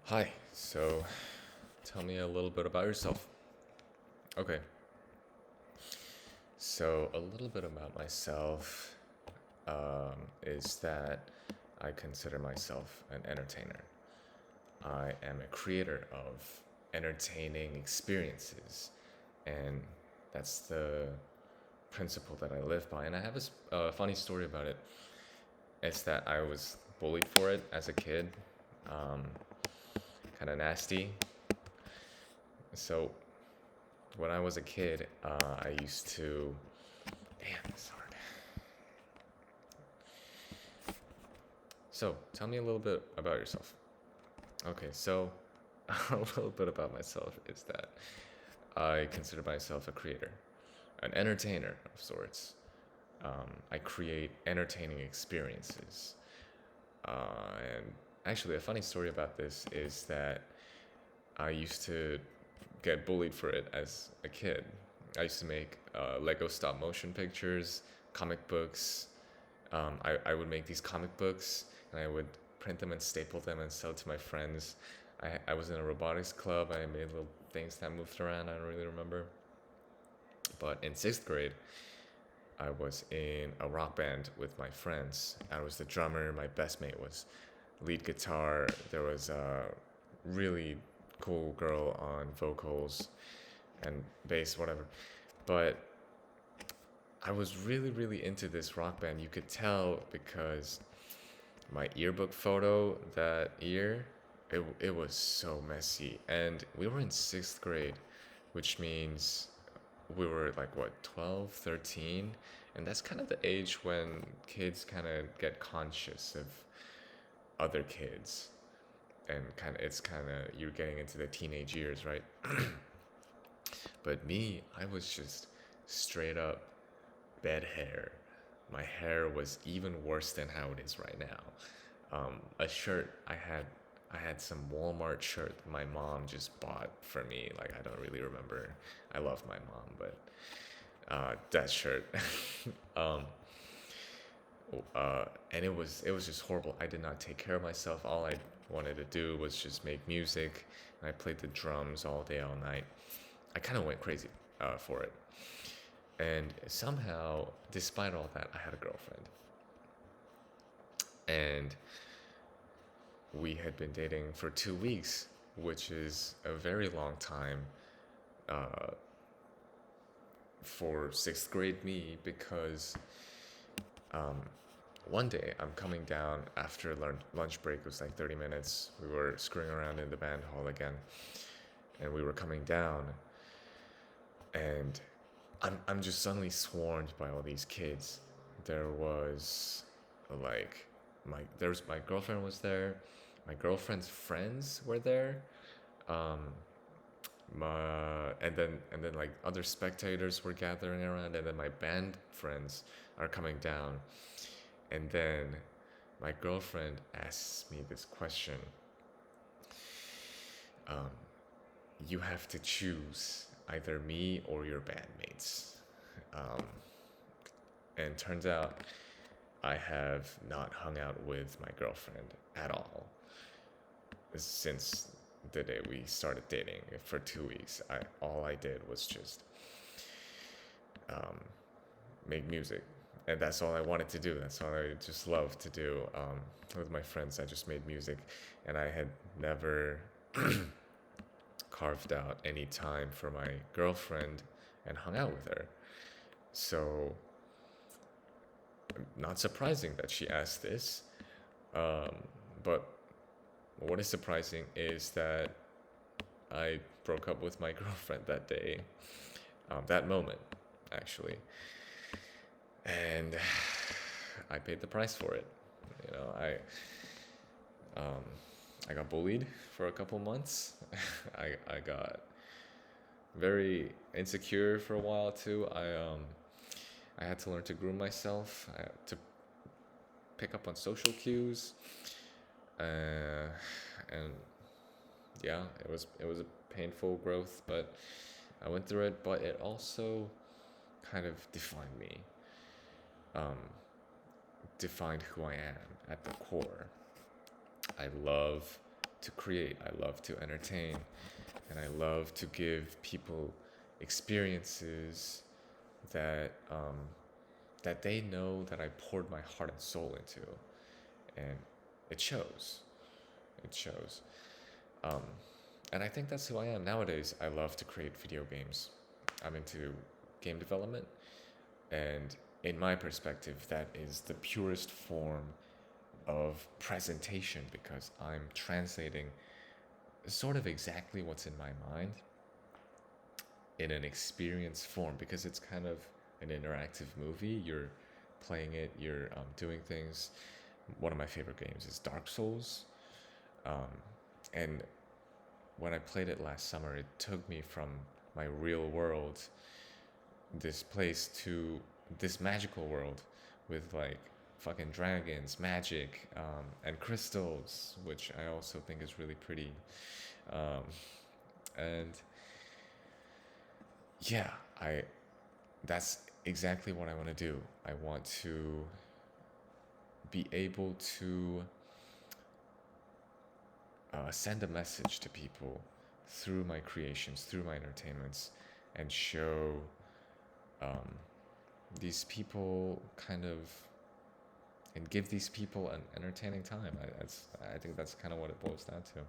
Hi, so tell me a little bit about yourself. Okay, so a little bit about myself is that I consider myself an entertainer. I am a creator of entertaining experiences, and that's the principle that I live by. And I have a funny story about it. It's that I was bullied for it as a kid, um, kind of nasty. So when I was a kid, I used to. Damn, it's hard. So, tell me a little bit about yourself. Okay, so a little bit about myself is that I consider myself a creator, an entertainer of sorts. I create entertaining experiences. And actually, a funny story about this is that I used to get bullied for it as a kid. I used to make Lego stop motion pictures, comic books. I would make these comic books and I would print them and staple them and sell it to my friends. I was in a robotics club. I made little things that moved around. I don't really remember. But in sixth grade, I was in a rock band with my friends. I was the drummer. My best mate was lead guitar. There was a really cool girl on vocals and bass, whatever. But I was really, really into this rock band. You could tell because my yearbook photo that year, it was so messy. And we were in sixth grade, which means we were like, what, 12, 13? And that's kind of the age when kids kind of get conscious of other kids. And it's kind of, you're getting into the teenage years, right? But me, I was just straight up bed hair. My hair was even worse than how it is right now. A shirt I had some Walmart shirt that my mom just bought for me. Like I don't really remember. I love my mom, but that shirt. um, and it was just horrible. I did not take care of myself. All I wanted to do was just make music, and I played the drums all day, all night. I kind of went crazy for it. And somehow, despite all that, I had a girlfriend. And we had been dating for 2 weeks, which is a very long time uh, for sixth grade me because one day I'm coming down after lunch break. It was like 30 minutes. We were screwing around in the band hall again. And we were coming down. And I'm just suddenly swarmed by all these kids. There was like my girlfriend was there, my girlfriend's friends were there, um, and then like other spectators were gathering around, and then my band friends are coming down, and then my girlfriend asks me this question. Um, you have to choose either me or your bandmates. Um, and turns out I have not hung out with my girlfriend at all since the day we started dating for 2 weeks. All I did was just um, make music, and that's all I wanted to do. That's all I just loved to do with my friends. I just made music, and I had never carved out any time for my girlfriend and hung out with her. So, not surprising that she asked this. Um, but what is surprising is that I broke up with my girlfriend that day, that moment, actually, and I paid the price for it. You know, um, I got bullied for a couple months. I got very insecure for a while too. I had to learn to groom myself, to pick up on social cues, and yeah, it was a painful growth, but I went through it. But it also kind of defined me, um, defined who I am at the core. I love to create, I love to entertain, and I love to give people experiences that that they know that I poured my heart and soul into, and it shows. It shows. Um, and I think that's who I am nowadays. I love to create video games. I'm into game development, and in my perspective, that is the purest form of presentation because I'm translating sort of exactly what's in my mind in an experience form because it's kind of an interactive movie. You're playing it, you're doing things. One of my favorite games is Dark Souls. Um, and when I played it last summer, it took me from my real world, this place, to this magical world with like fucking dragons, magic, and crystals, which I also think is really pretty. Um, and yeah, I that's exactly what I want to do. I want to be able to send a message to people through my creations, through my entertainments, and show um, these people kind of, and give these people an entertaining time. I think that's kind of what it boils down to.